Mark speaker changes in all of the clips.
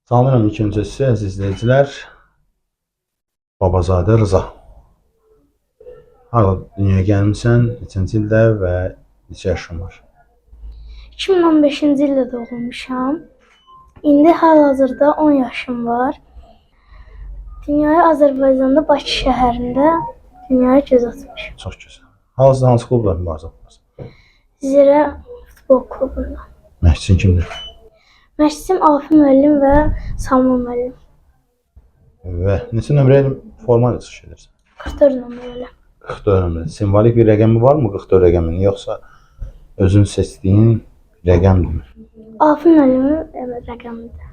Speaker 1: Salamlayıram ilk öncə sizə, əziz izləyicilər. Babazadə Rıza. Harada dünyaya gəlmişsən, neçənci ildə və neçə yaşın var?
Speaker 2: 2015-ci ildə doğulmuşam. İndi hal-hazırda 10 yaşım var. Dünyaya Azərbaycanda Bakı şəhərində dünyaya göz atmışam.
Speaker 1: Çox gözəl. Hal-hazırda hansı klubda mübarizə aparırsan?
Speaker 2: Zirə futbol klubunda.
Speaker 1: Məşqçin kimdir?
Speaker 2: Məşqçim Afif müəllim və Salman müəllim.
Speaker 1: Və neçə nömrəli forma ilə çıxış edirsən?
Speaker 2: 44 nömrəli.
Speaker 1: 44 nömrəli. Simvolik bir rəqəmi varmı 44 rəqəminin, yoxsa özün seçdiyin rəqəmdirmi?
Speaker 2: Afif müəllimin rəqəmidir.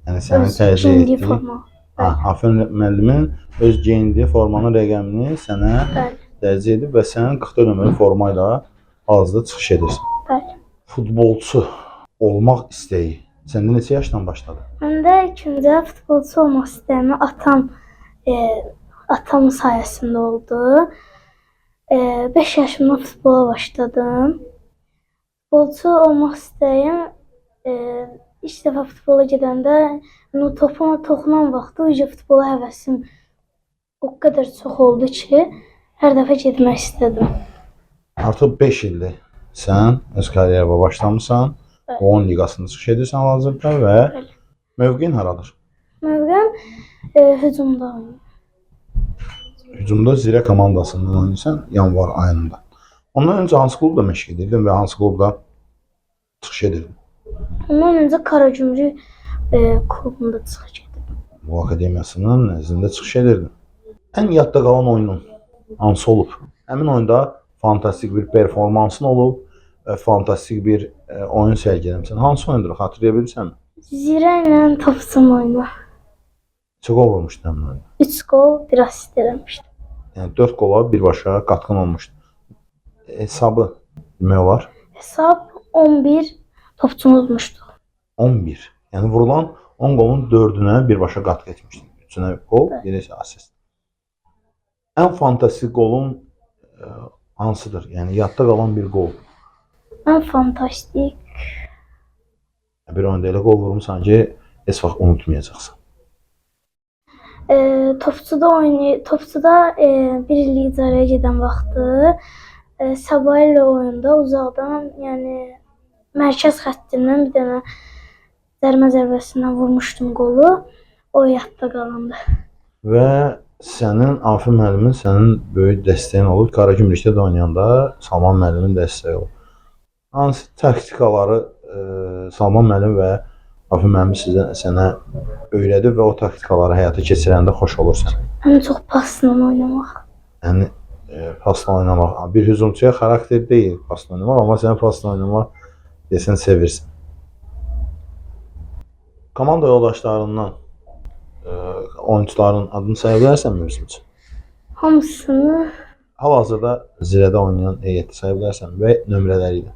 Speaker 1: Yəni sənin
Speaker 2: Öz
Speaker 1: tərcih
Speaker 2: geyindiyi
Speaker 1: etdiyin
Speaker 2: forma.
Speaker 1: Afif müəllimin öz geyindiyi formanın rəqəmini sənə
Speaker 2: Bəli.
Speaker 1: tərcih edib və sən 44 nömrəli forma ilə hal-hazırda çıxış edirsən.
Speaker 2: Bəli.
Speaker 1: Futbolçu olmaq istəyi səndə neçə yaşdan başladı?
Speaker 2: Məndə ilk öncə futbolçu olmaq istəyimi atamın sayəsində oldu. 5 yaşımda futbola başladım. Futbolçu olmaq istəyim ilk dəfə futbola gedəndə topuma toxunan vaxtı futbola həvəsim o qədər çox oldu ki, hər dəfə getmək istədim.
Speaker 1: Artıq 5 ildir sən öz karyeraya başlamısan.
Speaker 2: Bəli.
Speaker 1: 10 liqasında çıxış edirsən hal-hazırda və
Speaker 2: Bəli.
Speaker 1: mövqeyin haradır?
Speaker 2: Mövqəm hücumda oynayır.
Speaker 1: Hücumda Zirə komandasından oynayırsan yanvar ayında. Ondan öncə hansı klubda məşq edirdin və hansı klubda çıxış edirdin?
Speaker 2: Ondan öncə Qaragümrük klubunda çıxış etdim.
Speaker 1: Bu akademiyasının nəzdində çıxış edirdin. Ən yadda qalan oyunun hansı olub? Həmin oyunda fantastik bir performansın olub, fantastik bir oyun sərgiləmisən. Hansı oyundur, xatırlaya bilirsənmi?
Speaker 2: Zirə ilə Topçum oyunu.
Speaker 1: Neçə qol vurmuşdun həmin oyunda?
Speaker 2: 3 gol, bir asist eləmişdim.
Speaker 1: Yəni 4 qola birbaşa qatqın olmuşdu. Hesabı demək olar
Speaker 2: Hesab 11, Topçumuz udmuşdu.
Speaker 1: 11. Yəni vurulan 10 qolun 4-ünə birbaşa qatqı etmişdin. 3-ünə qol, biri isə asist. Ən fantastik qolun hansıdır? Yəni yadda qalan bir qol.
Speaker 2: Ən fantastik.
Speaker 1: Bir oyunda elə qol vurmusan ki, heç vaxt unutmayacaqsan.
Speaker 2: Topçuda bir illik icarəyə gedən vaxtı Sabah ilə oyunda uzaqdan, yəni mərkəz xəttindən bir dənə zərmə zərbəsindən vurmuşdum qolu. O yadda qalandı.
Speaker 1: Və sənin Afif müəllimin sənin böyük dəstəyin olub. Qaragümrükdə də oynayanda Salman müəllimin dəstəyi olub. Hansı taktikaları Salman müəllim və Afif müəllim sənə öyrədib və o taktikaları həyata keçirəndə xoş olursan?
Speaker 2: Ən çox pasla oynamaq.
Speaker 1: Yəni pasla oynamaq. Bir hücumçuya xarakter deyil pasla oynamaq, amma sən pasla oynamaq desən sevirsən. Komanda yoldaşlarından oyuncuların adını saya bilərsənmi bizim üçün?
Speaker 2: Hamısını
Speaker 1: Hal-hazırda Zirədə oynayan heyəti saya bilərsənmi və nömrələri ilə?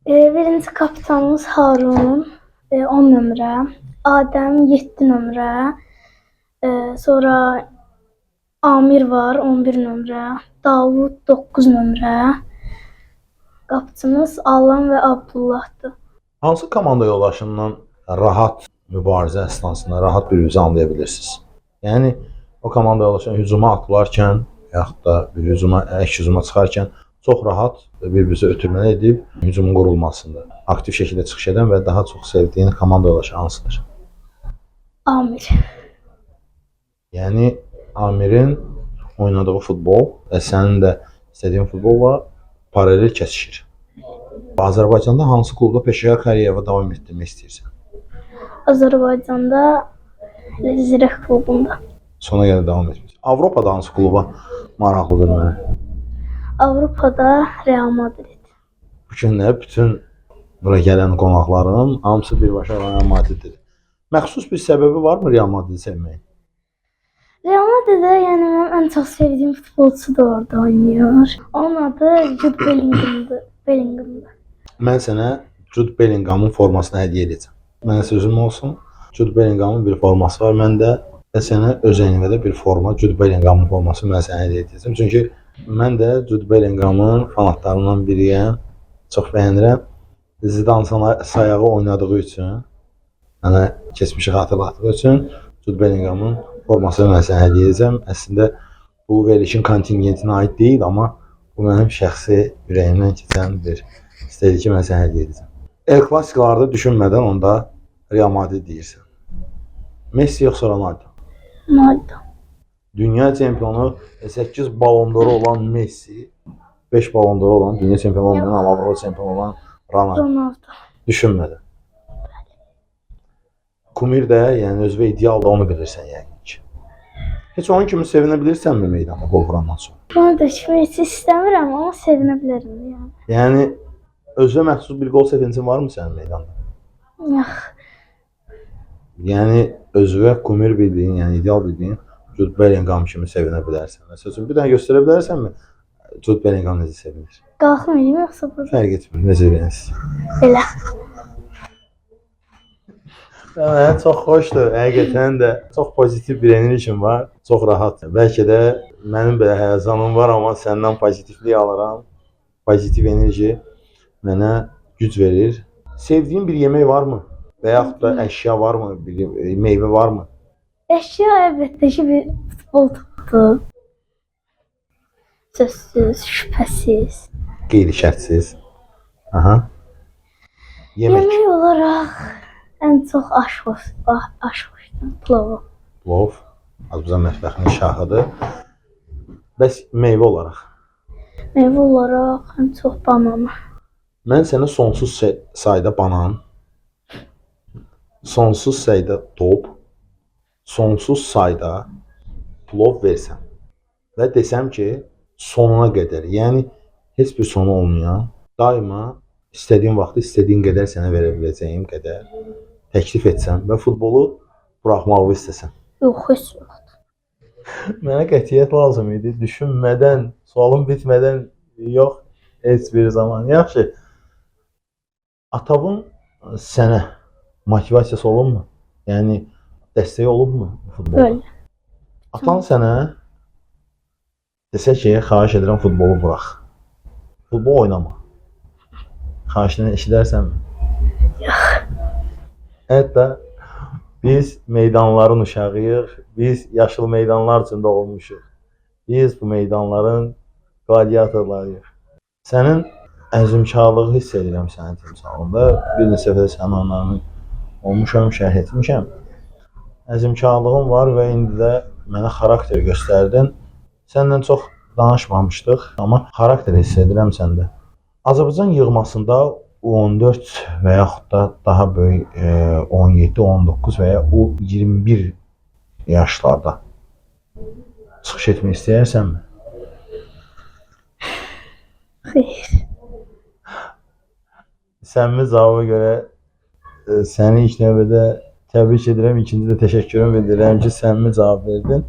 Speaker 2: birinci kapitanımız Harun 10 nömrə, Adəm 7 nömrə, sonra Amir var 11 nömrə, Davud 9 nömrə, qapıçımız Alan və Abdullahdır.
Speaker 1: Hansı komanda yoldaşından rahat mübarizə əsnasında rahat bir-birinizi anlaya bilirsiniz? Yəni o komanda yoldaşından hücuma atılarkən yaxud da bir hücuma çıxarkən çox rahat bir-birinizə ötürmə edib hücumun qurulmasında aktiv şəkildə çıxış edən və daha çox sevdiyin komanda yoldaşı hansıdır?
Speaker 2: Amir.
Speaker 1: Yəni Amirin oynadığı futbol və sənin də istədiyin futbolla paralel kəsişir. Azərbaycanda hansı klubda peşəkar karyeraya davam etdirmək istəyirsən?
Speaker 2: Azərbaycanda Zirə klubunda.
Speaker 1: Sona qədər davam etmək. Avropada hansı kluba maraqlıdır mənə?
Speaker 2: Avropada Real Madrid.
Speaker 1: Bu günlər bütün bura gələn qonaqların hamısı birbaşa Real Madriddir. Məxsus bir səbəbi varmı Real Madridi sevməyin?
Speaker 2: Real Madrid'də yəni mənim ən çox sevdiyim futbolçu da orada oynayır. Onun adı Jude Bellingham'dır.
Speaker 1: Mən sənə Jude Bellingham'ın formasını hədiyyə edəcəm. Mənə sözüm olsun. Jude Bellingham'ın bir forması var məndə və sənə öz əynində bir forma, Jude Bellingham'ın forması mən sənə hədiyyə edəcəm. Çünki mən də Jude Bellingham'ın fanatlarından biriyəm. Çox bəyənirəm. Zidane sayağı oynadığı üçün Mənə keçmişi xatırlatdığı üçün Jude Bellinghamın formasını mən sənə hədiyyə edəcəm. Əslində bu verilişin kontingentinə aid deyil, amma bu mənim şəxsi ürəyimdən keçən bir istədi ki, mən sənə hədiyyə edəcəm. El Klasikolarda düşünmədən onda Real Madrid deyirsən. Messi yoxsa Ronaldo?
Speaker 2: Ronaldo.
Speaker 1: Dünya çempionu 8 Ballon d'Or olan Messi, 5 Ballon d'Or olan, dünya çempionu olmayan ama Avropa çempionu olan Ronaldo.
Speaker 2: Ronaldo.
Speaker 1: Düşünmədən. Kumir də, yəni özü və ideal da onu bilirsən yəqin ki. Heç onun kimi sevinə bilirsənmi meydanda gol vurandan sonra?
Speaker 2: Bunu da heç istəmirəm, amma sevinə bilərəm yəni.
Speaker 1: Yəni özünə məxsus bir gol sevincin varmı sənin meydanda?
Speaker 2: Yox.
Speaker 1: Yəni özünə kumir bildiyin, yəni ideal bildiyin Jude Bellingham kimi sevinə bilərsən. Məsələn, bir dənə göstərə bilərsənmi Jude Bellingham necə sevinir?
Speaker 2: Qalxım eləyim yoxsa bu?
Speaker 1: Fərq etmir, necə beğenirsiniz?
Speaker 2: Belə.
Speaker 1: Mənə çox xoşdur. Həqiqətən də çox pozitiv bir enerjim var. Çox rahatım. Bəlkə də mənim belə həyəcanım var, amma səndən pozitivlik alıram. Pozitiv enerji mənə güc verir. Sevdiyin bir yemək varmı? Və yaxud da əşya varmı? Bir meyvə varmı?
Speaker 2: Əşya əlbəttə ki bir futbol topudur. Sözsüz, şübhəsiz.
Speaker 1: Qeyri-şərtsiz. Aha. Yemək.
Speaker 2: Yemək olaraq ən çox aş xoşdur. Plov.
Speaker 1: Plov. Azərbaycan mətbəxinin şahıdır. Bəs meyvə olaraq?
Speaker 2: Meyvə olaraq ən çox banana.
Speaker 1: Mən sənə sonsuz sayda banan, sonsuz sayda top, sonsuz sayda plov versəm və desəm ki, sonuna qədər, yəni heç bir sonu olmayan, daima istədiyin vaxtı, istədiyin qədər sənə verə biləcəyim qədər təklif etsəm və futbolu buraxmağı istəsəm.
Speaker 2: Yox, heç yoxdur.
Speaker 1: Mənə qətiyyət lazım idi. Düşünmədən, sualım bitmədən yox, heç bir zaman. Yaxşı. Atamın sənə motivasiyası olubmu? Yəni dəstəyi olubmu futbolda?
Speaker 2: Öyle.
Speaker 1: Atan sənə desə ki, xahiş edirəm futbolu burax. Futbol oynama. Xahişini eşidərsənmi?
Speaker 2: Yox.
Speaker 1: Hətta biz meydanların uşağıyıq, biz yaşıl meydanlar üçün doğulmuşuq. Biz bu meydanların gladiatorlarıyıq. Sənin əzmkarlığı hiss edirəm sənin timsalında. Bir neçə dəfə sənin onlarını olmuşam, şərh etmişəm. Əzmkarlığın var və indi də mənə xarakter göstərdin. Səndən çox danışmamışdıq, amma xarakter hiss edirəm səndə. Azərbaycan yığmasında U14 və yaxud da daha böyük 17, 19 və ya U21 yaşlarda çıxış etmək istəyirsənmi?
Speaker 2: Xeyr.
Speaker 1: Səmimi cavaba görə səni ilk növbədə təbrik edirəm, ikinci də təşəkkürüm bildirirəm ki, səmimi cavab verdin.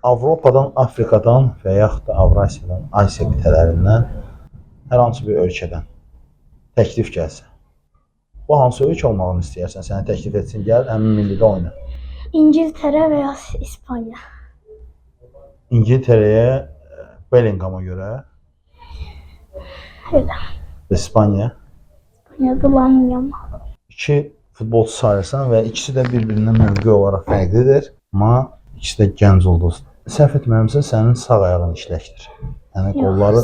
Speaker 1: Avropadan, Afrikadan və yaxud da Avrasiyadan, Asiya qitələrindən hər hansı bir ölkədən təklif gəlsə, bu hansı ölkə olmağını istəyərsən, sənə təklif etsin, gəl, həmin millidə oyna.
Speaker 2: İngiltərə və ya İspaniya.
Speaker 1: İngiltərəyə Bellingham'a görə,
Speaker 2: Elə.
Speaker 1: İspaniya.
Speaker 2: İspanyada Lamine Yamal.
Speaker 1: İki futbolçu sayırsan və ikisi də bir-birindən mövqe olaraq fərqlidir, amma ikisi də gənc ulduzdur. Səhv etmirəmsə, sənin sağ ayağın işləkdir. Yəni qolları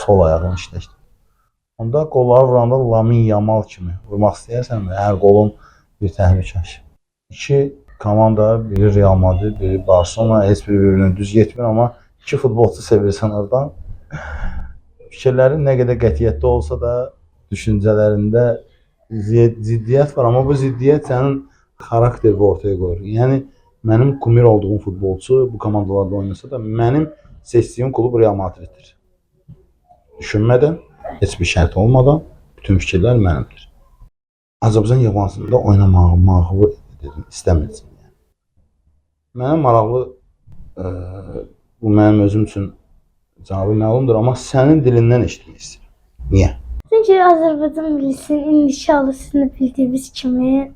Speaker 1: sol ayağın işləkdir. Onda qolları vuranda Lamine Yamal kimi vurmaq istəyərsən və hər qolun bir təhlükəsi. İki komanda, biri Real Madrid, biri Barcelona, heç biri bir-birinə düz getmir, amma iki futbolçu sevirsən oradan. Fikirlərin nə qədər qətiyyətli olsa da, düşüncələrində ziddiyyət var, amma bu ziddiyyət sənin xarakteri ortaya qoyur. Yəni, mənim kumir olduğum futbolçu bu komandalarda oynasa da, mənim seçdiyim klub Real Madriddir. Düşünmədən, heç bir şərt olmadan, bütün fikirlər mənimdir. Azərbaycan yığmasında oynamağı istəmirsin. Mənə maraqlı, bu mənim özüm üçün cavabı məlumdur, amma sənin dilindən eşitmək istəyirəm. Niyə?
Speaker 2: Çünki Azərbaycan millisinin indiki alısını bildiyimiz kimi,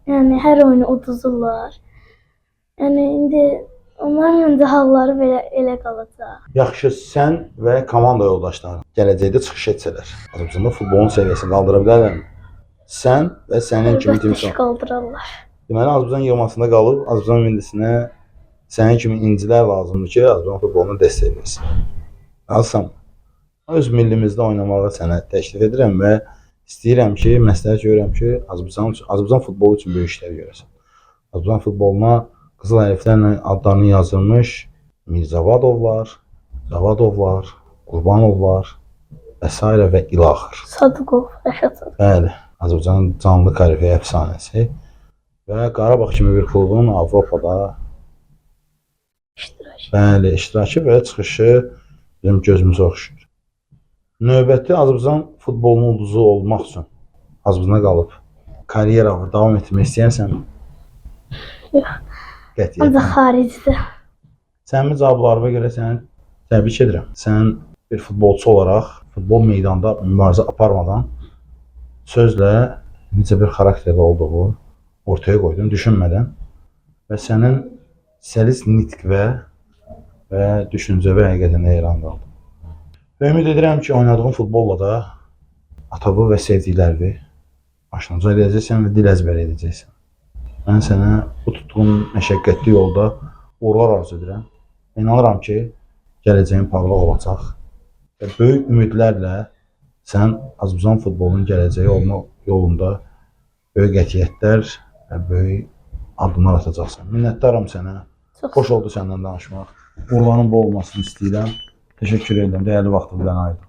Speaker 2: yəni hər oyunu uduzurlar. Yəni indi onların məncə halları belə elə qalacaq.
Speaker 1: Yaxşı, sən və komanda yoldaşların gələcəkdə çıxış etsələr, Azərbaycanda futbolun səviyyəsini qaldıra bilərlərmi? sən və sənin kimi
Speaker 2: Əlbəttə
Speaker 1: timsah.
Speaker 2: qaldırarlar.
Speaker 1: Deməli, Azərbaycan yığmasında qalıb, Azərbaycan millisinə sənin kimi incilər lazımdır ki, Azərbaycan futbolunu dəstəkləyəsin. Alsam, öz millimizdə oynamağı sənə təklif edirəm və istəyirəm ki, məsləhət görürəm ki, Azərbaycan futbolu üçün böyük işlər görəsən. Azərbaycan futboluna qızıl hərflərlə adlarını yazılmış Mirzavadovlar, Zavadovlar, Qurbanovlar və s. və ilaxır.
Speaker 2: Sadıqov, Rəşad Sadıqov.
Speaker 1: Bəli, Azərbaycanın canlı koreografi əfsanəsi və Qarabağ kimi bir klubun Avropada iştirakı və çıxışı bizim gözümüzə oxşuyur. Növbəti Azərbaycan futbolunun ulduzu olmaq üçün Azərbaycanda qalıb karyeranı davam etdirmək istəyirsən?
Speaker 2: Yox.
Speaker 1: Qətiyyən.
Speaker 2: Ancaq xaricdə.
Speaker 1: Sənin cavablarına görə səni təbrik edirəm. Sən bir futbolçu olaraq futbol meydanında mübarizə aparmadan sözlə necə bir xarakterli olduğu ortaya qoydun, düşünmədən və sənin səlis nitq və düşüncəvi həqiqətən heyran qaldım. Və ümid edirəm ki, oynadığın futbolla da atabı və sevdiklərini aşınca edəcəksən və dil əzbər edəcəksən. Mən sənə bu tutduğun məşəqqətli yolda uğurlar arzu edirəm. İnanıram ki, gələcəyin parlaq olacaq və böyük ümidlərlə sən Azərbaycan futbolunun gələcəyi olma yolunda böyük qətiyyətlər və böyük addımlar atacaqsan. Minnətdaram sənə. Xoş oldu səndən danışmaq. Uğurların bol olmasını istəyirəm. Təşəkkür edirəm. Dəyərli vaxtını mənə ayırdın.